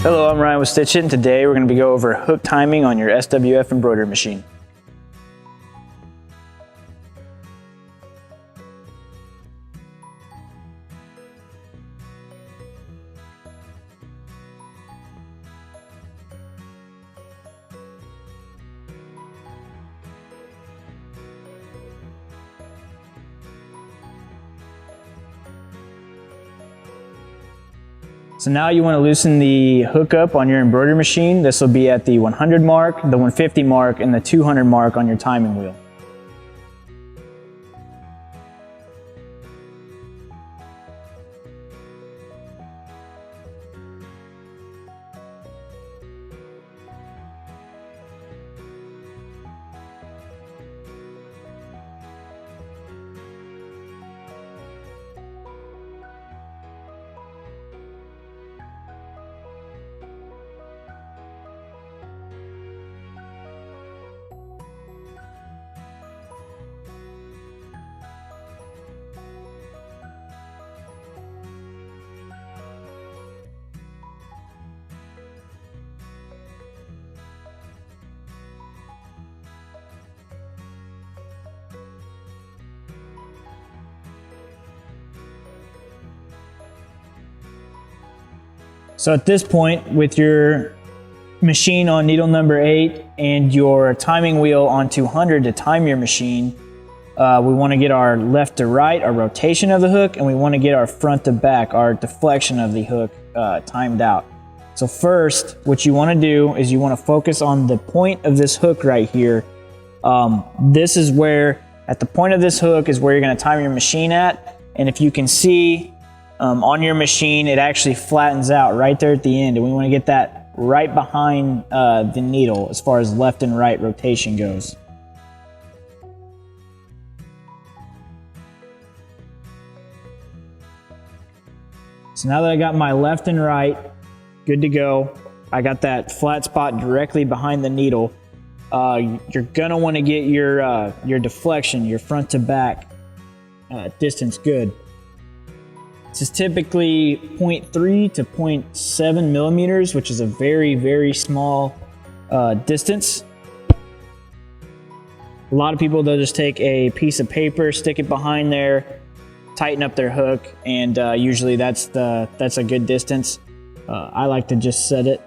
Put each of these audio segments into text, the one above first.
Hello, I'm Ryan with Stitch It, and today we're going to go over hook timing on your SWF embroidery machine. So now you want to loosen the hook up on your embroidery machine. This will be at the 100 mark, the 150 mark, and the 200 mark on your timing wheel. So at this point, with your machine on needle number 8 and your timing wheel on 200 to time your machine, we want to get our left to right, our rotation of the hook, and we want to get our front to back, our deflection of the hook timed out. So first, what you want to do is you want to focus on the point of this hook right here. This is where, at the point of this hook is where you're going to time your machine at, and if you can see, on your machine, it actually flattens out right there at the end, and we want to get that right behind the needle as far as left and right rotation goes. So now that I got my left and right good to go, I got that flat spot directly behind the needle. You're gonna want to get your deflection, your front to back distance good. This is typically 0.3 to 0.7 millimeters, which is a very, very small distance. A lot of people, they'll just take a piece of paper, stick it behind there, tighten up their hook, and usually that's a good distance. I like to just set it.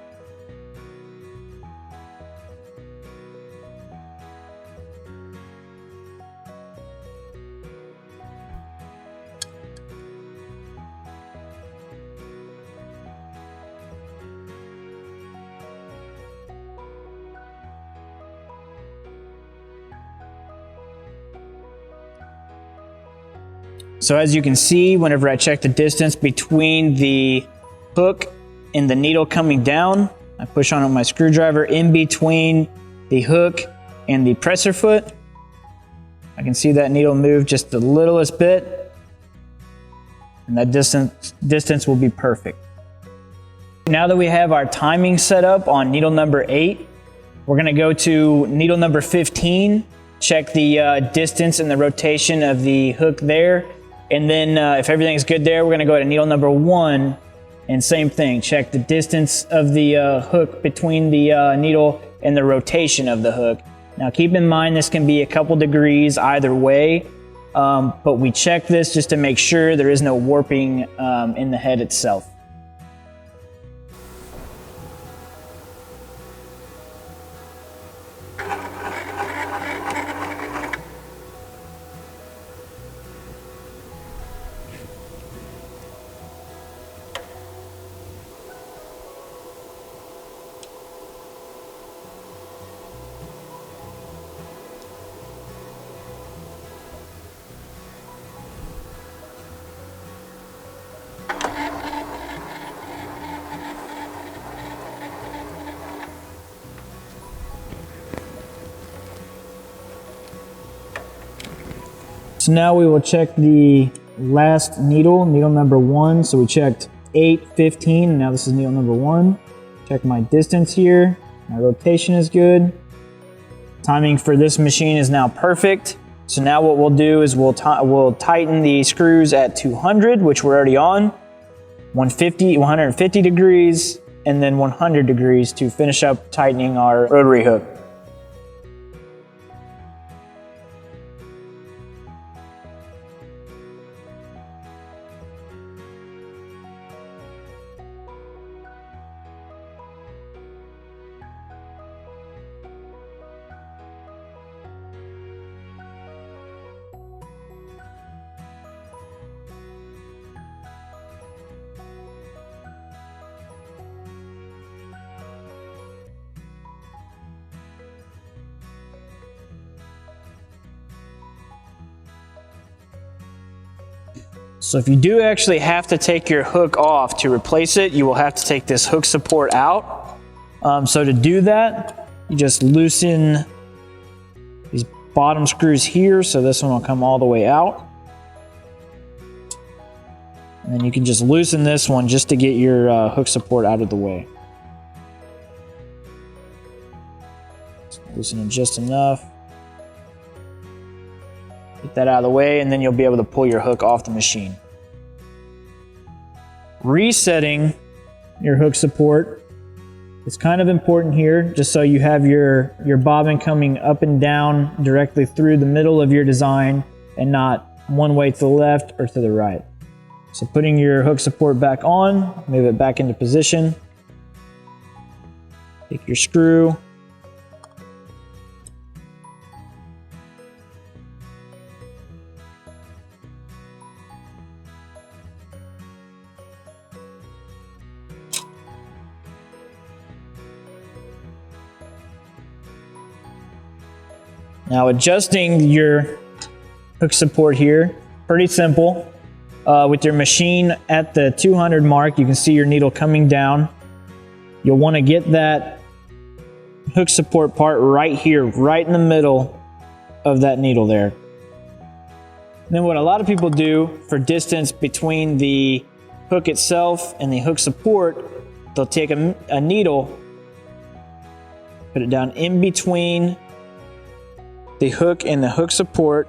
So as you can see, whenever I check the distance between the hook and the needle coming down, I push on my screwdriver in between the hook and the presser foot. I can see that needle move just the littlest bit, and that distance will be perfect. Now that we have our timing set up on needle number 8, we're going to go to needle number 15, check the distance and the rotation of the hook there. And then if everything's good there, we're going to go to needle number 1, and same thing, check the distance of the hook between the needle and the rotation of the hook. Now keep in mind this can be a couple degrees either way, but we check this just to make sure there is no warping in the head itself. So now we will check the last needle, needle number 1. So we checked 8, 15, and now this is needle number 1. Check my distance here. My rotation is good. Timing for this machine is now perfect. So now what we'll do is we'll tighten the screws at 200, which we're already on, 150 degrees, and then 100 degrees to finish up tightening our rotary hook. So if you do actually have to take your hook off to replace it, you will have to take this hook support out. So to do that, you just loosen these bottom screws here, so this one will come all the way out. And then you can just loosen this one just to get your hook support out of the way. Just loosen it just enough. Get that out of the way, and then you'll be able to pull your hook off the machine. Resetting your hook support is kind of important here, just so you have your bobbin coming up and down directly through the middle of your design and not one way to the left or to the right. So putting your hook support back on, move it back into position. Take your screw. Now adjusting your hook support here, pretty simple. With your machine at the 200 mark, you can see your needle coming down. You'll want to get that hook support part right here, right in the middle of that needle there. And then what a lot of people do for distance between the hook itself and the hook support, they'll take a needle, put it down in between the hook and the hook support,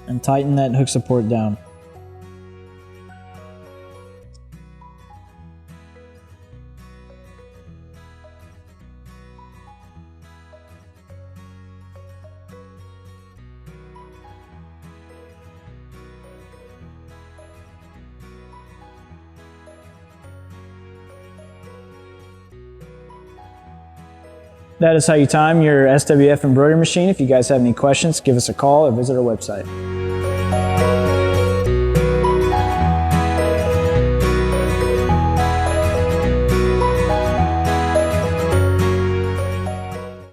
and tighten that hook support down. That is how you time your SWF embroidery machine. If you guys have any questions, give us a call or visit our website.